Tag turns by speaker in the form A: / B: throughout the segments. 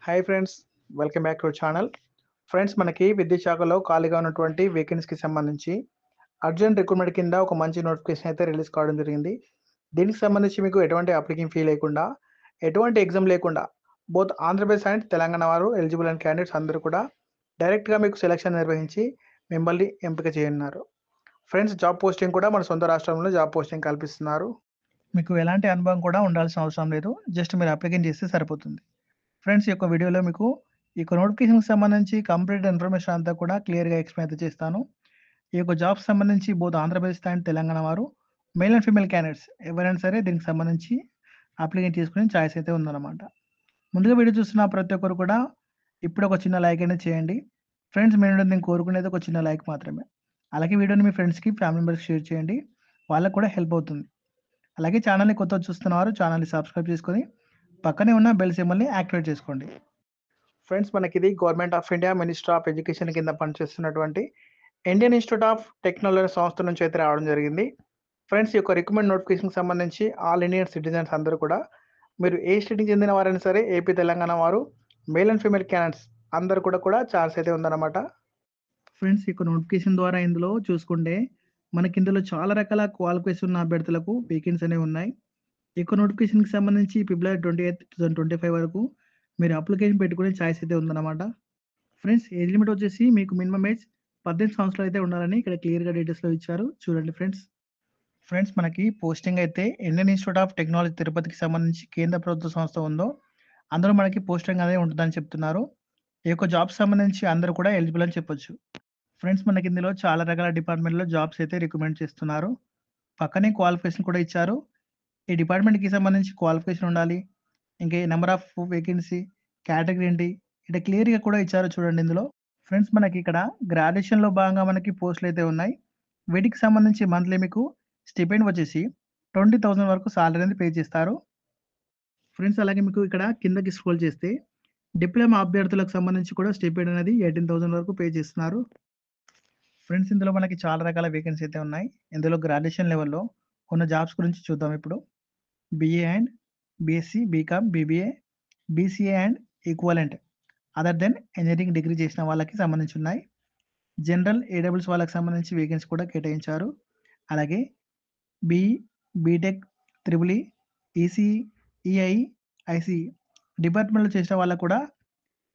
A: Hi friends, welcome back to our channel. Friends, మనకి విద్యుత్ శాఖలో ఖాళీగా ఉన్నటువంటి వేకెన్సీకి సంబంధించి అర్జెంట్ రిక్రూట్మెంట్ కింద ఒక మంచి నోటిఫికేషన్ అయితే రిలీజ్ కావడం జరిగింది. దీనికి సంబంధించి మీకు ఎటువంటి అప్లికేషన్ ఫీ లేకుండా, ఎటువంటి ఎగ్జామ్ లేకుండా బోత్ ఆంధ్రప్రదేశ్ అండ్ తెలంగాణ వారు ఎలిజిబుల్ అండ్ క్యాండిడేట్స్ అందరూ కూడా డైరెక్ట్‌గా మీకు సెలక్షన్ నిర్వహించి మిమ్మల్ని ఎంపిక చేయనున్నారు. ఫ్రెండ్స్, జాబ్ పోస్టింగ్ కూడా మన సొంత రాష్ట్రంలో జాబ్ పోస్టింగ్ కల్పిస్తున్నారు. మీకు ఎలాంటి అనుభవం కూడా ఉండాల్సిన అవసరం లేదు. జస్ట్ మీరు అప్లికేషన్ చేస్తే సరిపోతుంది. ఫ్రెండ్స్, ఈ యొక్క వీడియోలో మీకు ఈ యొక్క నోటిఫికేషన్‌కి సంబంధించి కంప్లీట్ ఇన్ఫర్మేషన్ అంతా కూడా క్లియర్‌గా ఎక్స్‌ప్లెయిన్ అయితే చేస్తాను. ఈ యొక్క జాబ్‌కి సంబంధించి బోత్ ఆంధ్రప్రదేశ్ అండ్ తెలంగాణ వారు మేల్ అండ్ ఫీమేల్ క్యాండిడేట్స్ ఎవరైనా సరే దీనికి సంబంధించి అప్లికేషన్ చేసుకునే ఛాయిస్ అయితే ఉందన్నమాట. ముందుగా వీడియో చూస్తున్న ప్రతి ఒక్కరు కూడా ఇప్పుడే ఒక చిన్న లైక్ అనేది చేయండి. ఫ్రెండ్స్, మీ నుండి నేను కోరుకునేది ఒక చిన్న లైక్ మాత్రమే. అలాగే వీడియోని మీ ఫ్రెండ్స్‌కి, ఫ్యామిలీ మెంబర్స్‌కి షేర్ చేయండి. వాళ్ళకి కూడా హెల్ప్ అవుతుంది. అలాగే ఛానల్‌ని కొత్తగా చూస్తున్నవారు ఛానల్‌ని సబ్స్క్రైబ్ చేసుకొని పక్కనే ఉన్న బెల్ సింబల్‌ని యాక్టివేట్ చేసుకోండి. ఫ్రెండ్స్, మనకిది government of India minister of education కింద పనిచేస్తున్నటువంటి ఇండియన్ ఇన్స్టిట్యూట్ ఆఫ్ టెక్నాలజీ సంస్థ నుంచి అయితే రావడం జరిగింది. ఫ్రెండ్స్, ఈ యొక్క రిక్రూట్మెంట్ నోటిఫికేషన్‌కి సంబంధించి ఆల్ ఇండియన్ సిటిజన్స్ అందరూ కూడా మీరు ఏ స్టేట్‌కి చెందిన వారైనా సరే ఏపీ, తెలంగాణ వారు మేల్ అండ్ ఫీమేల్ క్యాండిడేట్స్ అందరూ కూడా ఛాన్స్ అయితే ఉందన్నమాట. ఫ్రెండ్స్, ఈ యొక్క నోటిఫికేషన్ ద్వారా ఇందులో చూసుకుంటే మనకి ఇందులో చాలా రకాల క్వాలిఫికేషన్ ఉన్న అభ్యర్థులకు వేకెన్సీ అనేవి ఉన్నాయి. ఈ యొక్క నోటిఫికేషన్‌కి సంబంధించి ఫిబ్రవరి 28, 2025 వరకు మీరు అప్లికేషన్ పెట్టుకునే ఛాయిస్ అయితే ఉందన్నమాట. ఫ్రెండ్స్, ఏజ్ లిమిట్ వచ్చేసి మీకు మినిమమ్ ఏజ్ 18 సంవత్సరాలు అయితే ఉండాలని ఇక్కడ క్లియర్‌గా డీటెయిల్స్‌లో ఇచ్చారు. చూడండి ఫ్రెండ్స్. ఫ్రెండ్స్, మనకి పోస్టింగ్ అయితే ఇండియన్ ఇన్స్టిట్యూట్ ఆఫ్ టెక్నాలజీ తిరుపతికి సంబంధించి కేంద్ర ప్రభుత్వ సంస్థ ఉందో అందులో మనకి పోస్టింగ్ అనేది ఉంటుందని చెప్తున్నారు. ఈ యొక్క జాబ్స్ సంబంధించి అందరూ కూడా ఎలిజిబుల్ అని చెప్పొచ్చు. ఫ్రెండ్స్, మనకి ఇందులో చాలా రకాల డిపార్ట్మెంట్‌లో జాబ్స్ అయితే రిక్రూట్మెంట్ చేస్తున్నారు. పక్కనే క్వాలిఫికేషన్ కూడా ఇచ్చారు. ఈ డిపార్ట్మెంట్‌కి సంబంధించి క్వాలిఫికేషన్ ఉండాలి. ఇంకా నంబర్ ఆఫ్ వేకెన్సీ, కేటగిరీ ఏంటి, ఇట్లా క్లియర్‌గా కూడా ఇచ్చారు చూడండి ఇందులో. ఫ్రెండ్స్, మనకి ఇక్కడ గ్రాడ్యుయేషన్‌లో భాగంగా మనకి పోస్టులు అయితే ఉన్నాయి. వీటికి సంబంధించి మంత్లీ మీకు స్టిపెండ్ వచ్చేసి 20,000 వరకు సాలరీ అనేది పే చేస్తారు. ఫ్రెండ్స్, అలాగే మీకు ఇక్కడ కిందకి స్క్రోల్ చేస్తే డిప్లొమా అభ్యర్థులకు సంబంధించి కూడా స్టిపెండ్ అనేది 18,000 వరకు పే చేస్తున్నారు. ఫ్రెండ్స్, ఇందులో మనకి చాలా రకాల వేకెన్సీ అయితే ఉన్నాయి. ఇందులో గ్రాడ్యుయేషన్ లెవెల్‌లో ఉన్న జాబ్స్ గురించి చూద్దాం ఇప్పుడు. BA and BSc, BCom, BBA, BCA and equivalent other than engineering degree చేసిన వాళ్ళకి సంబంధించి ఉన్నాయి. జనరల్ ఏడబ్ల్యూస్ వాళ్ళకి సంబంధించి వేకెన్సీ కూడా కేటాయించారు. అలాగే BE, BTech, triple E, ECE, EIE, ICE డిపార్ట్మెంట్‌లో చేసిన వాళ్ళకు కూడా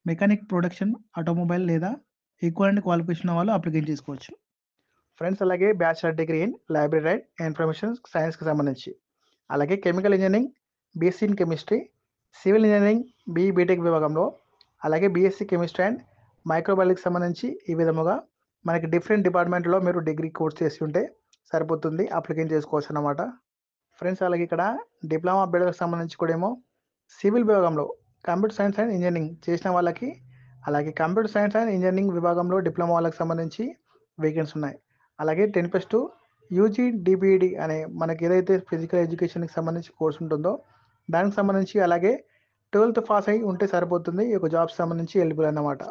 A: మెకానిక్, ప్రొడక్షన్, ఆటోమొబైల్ లేదా ఈక్వలెంట్ క్వాలిఫికేషన్ ఉన్న వాళ్ళు అప్లికేషన్ చేసుకోవచ్చు. ఫ్రెండ్స్, అలాగే bachelor degree in library and information సైన్స్‌కి సంబంధించి, అలాగే chemical engineering, BSc in chemistry, civil engineering, BE, BTech విభాగంలో, అలాగే బీఎస్సీ కెమిస్ట్రీ అండ్ మైక్రోబయాలజీకి సంబంధించి ఈ విధముగా మనకి డిఫరెంట్ డిపార్ట్మెంట్‌లో మీరు డిగ్రీ కోర్స్ చేసి ఉంటే సరిపోతుంది. అప్లికేషన్ చేసుకోవచ్చు అన్నమాట. ఫ్రెండ్స్, అలాగే ఇక్కడ డిప్లొమా అభ్యర్థులకు సంబంధించి కూడా ఏమో సివిల్ విభాగంలో కంప్యూటర్ సైన్స్ అండ్ ఇంజనీరింగ్ చేసిన వాళ్ళకి, అలాగే కంప్యూటర్ సైన్స్ అండ్ ఇంజనీరింగ్ విభాగంలో డిప్లొమా వాళ్ళకి సంబంధించి వేకెన్సీ ఉన్నాయి. అలాగే 10+2 యూజీ డిబిఈడి అనే మనకి ఏదైతే ఫిజికల్ ఎడ్యుకేషన్‌కి సంబంధించి కోర్స్ ఉంటుందో దానికి సంబంధించి, అలాగే 12థ్ పాస్ అయ్యి ఉంటే సరిపోతుంది. ఈ యొక్క జాబ్స్ సంబంధించి ఎలిజిబుల్ అన్నమాట.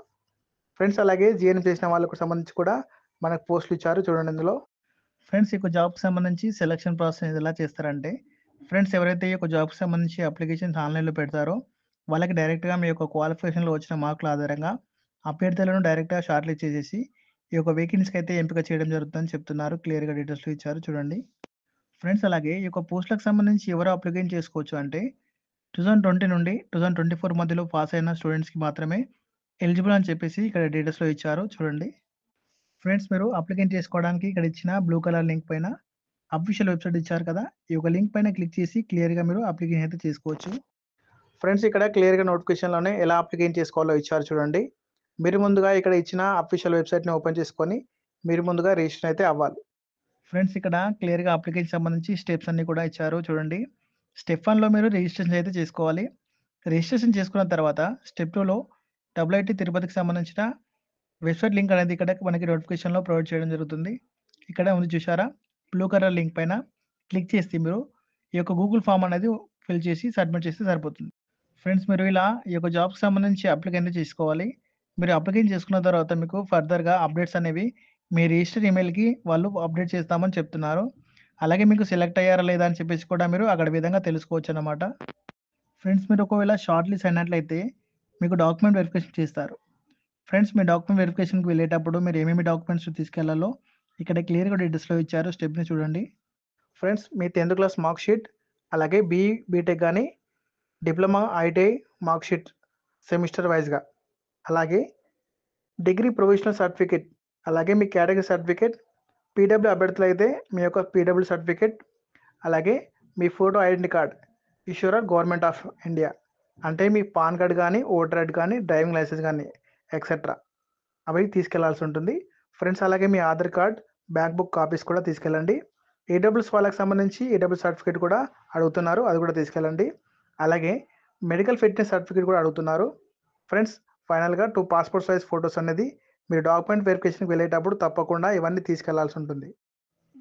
A: ఫ్రెండ్స్, అలాగే జీఎన్ఎం చేసిన వాళ్ళకి సంబంధించి కూడా మనకు పోస్టులు ఇచ్చారు చూడండి ఇందులో. ఫ్రెండ్స్, ఈ యొక్క జాబ్‌కి సంబంధించి సెలక్షన్ ప్రాసెస్ ఎలా చేస్తారంటే, ఫ్రెండ్స్ ఎవరైతే ఈ యొక్క జాబ్‌కి సంబంధించి అప్లికేషన్స్ ఆన్‌లైన్‌లో పెడతారో వాళ్ళకి డైరెక్ట్‌గా మీ యొక్క క్వాలిఫికేషన్‌లో వచ్చిన మార్కుల ఆధారంగా అభ్యర్థులను డైరెక్ట్‌గా షార్ట్ లిస్ట్ చేసేసి ఈ యొక్క వేకెన్సీకి అయితే ఎంపిక చేయడం జరుగుతుందని చెప్తున్నారు. క్లియర్‌గా డీటెయిల్స్‌లో ఇచ్చారు చూడండి. ఫ్రెండ్స్, అలాగే ఈ యొక్క పోస్టులకు సంబంధించి ఎవరు అప్లికేషన్ చేసుకోవచ్చు అంటే 2020 నుండి 2024 మధ్యలో పాస్ అయిన స్టూడెంట్స్‌కి మాత్రమే ఎలిజిబుల్ అని చెప్పేసి ఇక్కడ డీటెయిల్స్‌లో ఇచ్చారు చూడండి. ఫ్రెండ్స్, మీరు అప్లికేషన్ చేసుకోవడానికి ఇక్కడ ఇచ్చిన బ్లూ కలర్ లింక్ పైన అఫీషియల్ వెబ్‌సైట్ ఇచ్చారు కదా! ఈ యొక్క లింక్ పైన క్లిక్ చేసి క్లియర్‌గా మీరు అప్లికేషన్ అయితే చేసుకోవచ్చు. ఫ్రెండ్స్, ఇక్కడ క్లియర్‌గా నోటిఫికేషన్‌లోనే ఎలా అప్లికేషన్ చేసుకోవాలో ఇచ్చారు చూడండి. మీరు ముందుగా ఇక్కడ ఇచ్చిన అఫీషియల్ వెబ్‌సైట్‌ని ఓపెన్ చేసుకొని మీరు ముందుగా రిజిస్టర్ అయితే అవ్వాలి. ఫ్రెండ్స్, ఇక్కడ క్లియర్‌గా అప్లికేషన్ సంబంధించి స్టెప్స్ అన్నీ కూడా ఇచ్చారు చూడండి. స్టెప్ 1లో మీరు రిజిస్ట్రేషన్ అయితే చేసుకోవాలి. రిజిస్ట్రేషన్ చేసుకున్న తర్వాత స్టెప్ 2లో ఐఐటీ తిరుపతికి సంబంధించిన వెబ్‌సైట్ లింక్ అనేది ఇక్కడ మనకి నోటిఫికేషన్‌లో ప్రొవైడ్ చేయడం జరుగుతుంది. ఇక్కడ ఉంది చూసారా? బ్లూ కలర్ లింక్ పైన క్లిక్ చేస్తే మీరు ఈ యొక్క గూగుల్ ఫార్మ్ అనేది ఫిల్ చేసి సబ్మిట్ చేస్తే సరిపోతుంది. ఫ్రెండ్స్, మీరు ఇలా ఈ యొక్క జాబ్‌కి సంబంధించి అప్లికేషన్ చేసుకోవాలి. మీరు అప్లికేషన్ చేసుకున్న తర్వాత మీకు ఫర్దర్‌గా అప్డేట్స్ అనేవి మీ రిజిస్టర్ ఈమెయిల్‌కి వాళ్ళు అప్డేట్ చేస్తామని చెప్తున్నారు. అలాగే మీకు సెలెక్ట్ అయ్యారా లేదా అని చెప్పేసి కూడా మీరు అక్కడ విధంగా తెలుసుకోవచ్చన్నమాట. ఫ్రెండ్స్, మీరు ఒకవేళ షార్ట్ లిస్ట్ అయినట్లయితే మీకు డాక్యుమెంట్ వెరిఫికేషన్ చేస్తారు. ఫ్రెండ్స్, మీ డాక్యుమెంట్ వెరిఫికేషన్‌కి వెళ్ళేటప్పుడు మీరు ఏమేమి డాక్యుమెంట్స్ తీసుకెళ్లాలో ఇక్కడ క్లియర్‌గా డీటెయిల్స్‌లో ఇచ్చారు. స్టెప్‌ని చూడండి. ఫ్రెండ్స్, మీ 10థ్ క్లాస్ మార్క్ షీట్, అలాగే బీఈ, బీటెక్ గాని, diploma, ITI mark sheet semester వైస్‌గా, అలాగే డిగ్రీ ప్రొవిజనల్ సర్టిఫికేట్, అలాగే మీ కేటగిరీ సర్టిఫికేట్, పీడబ్ల్యూ అభ్యర్థులైతే మీ యొక్క పీడబ్ల్యూ సర్టిఫికేట్, అలాగే మీ photo identity card issuer government of India, అంటే మీ పాన్ కార్డ్ కానీ, ఓటర్ ఐడి కానీ, డ్రైవింగ్ లైసెన్స్ కానీ ఎక్సెట్రా అవి తీసుకెళ్లాల్సి ఉంటుంది. ఫ్రెండ్స్, అలాగే మీ Aadhaar card, bank book copies కూడా తీసుకెళ్ళండి. ఈడబ్ల్యూఎస్ వాళ్ళకి సంబంధించి ఈడబ్ల్యూ సర్టిఫికేట్ కూడా అడుగుతున్నారు, అది కూడా తీసుకెళ్ళండి. అలాగే మెడికల్ ఫిట్నెస్ సర్టిఫికేట్ కూడా అడుగుతున్నారు. ఫ్రెండ్స్, ఫైనల్‌గా 2 పాస్‌పోర్ట్ సైజ్ ఫోటోస్ అనేది మీరు డాక్యుమెంట్ వెరిఫికేషన్‌కి వెళ్ళేటప్పుడు తప్పకుండా ఇవన్నీ తీసుకెళ్లాల్సి ఉంటుంది.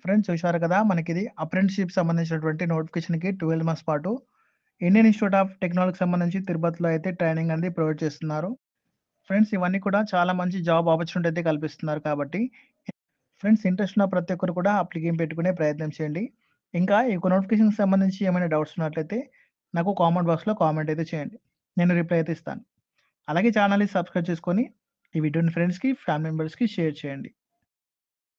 A: ఫ్రెండ్స్, చూశారు కదా, మనకిది అప్రెంటిస్‌షిప్ సంబంధించినటువంటి నోటిఫికేషన్‌కి 12 మంత్స్ పాటు ఇండియన్ ఇన్‌స్టిట్యూట్ ఆఫ్ టెక్నాలజీకి సంబంధించి తిరుపతిలో అయితే ట్రైనింగ్ అనేది ప్రొవైడ్ చేస్తున్నారు. ఫ్రెండ్స్, ఇవన్నీ కూడా చాలా మంచి జాబ్ ఆపర్చునిటీ అయితే కల్పిస్తున్నారు కాబట్టి ఫ్రెండ్స్, ఇంట్రెస్ట్ ఉన్న ప్రతి ఒక్కరు కూడా అప్లికేషన్ పెట్టుకునే ప్రయత్నం చేయండి. ఇంకా ఈ యొక్క నోటిఫికేషన్‌కి సంబంధించి ఏమైనా డౌట్స్ ఉన్నట్లయితే నాకు కామెంట్ బాక్స్‌లో కామెంట్ అయితే చేయండి. నేను రిప్లై అయితే ఇస్తాను. అలాగే ఛానల్‌ని సబ్స్క్రైబ్ చేసుకొని ఈ వీడియోని ఫ్రెండ్స్‌కి, ఫ్యామిలీ మెంబర్స్‌కి షేర్ చేయండి.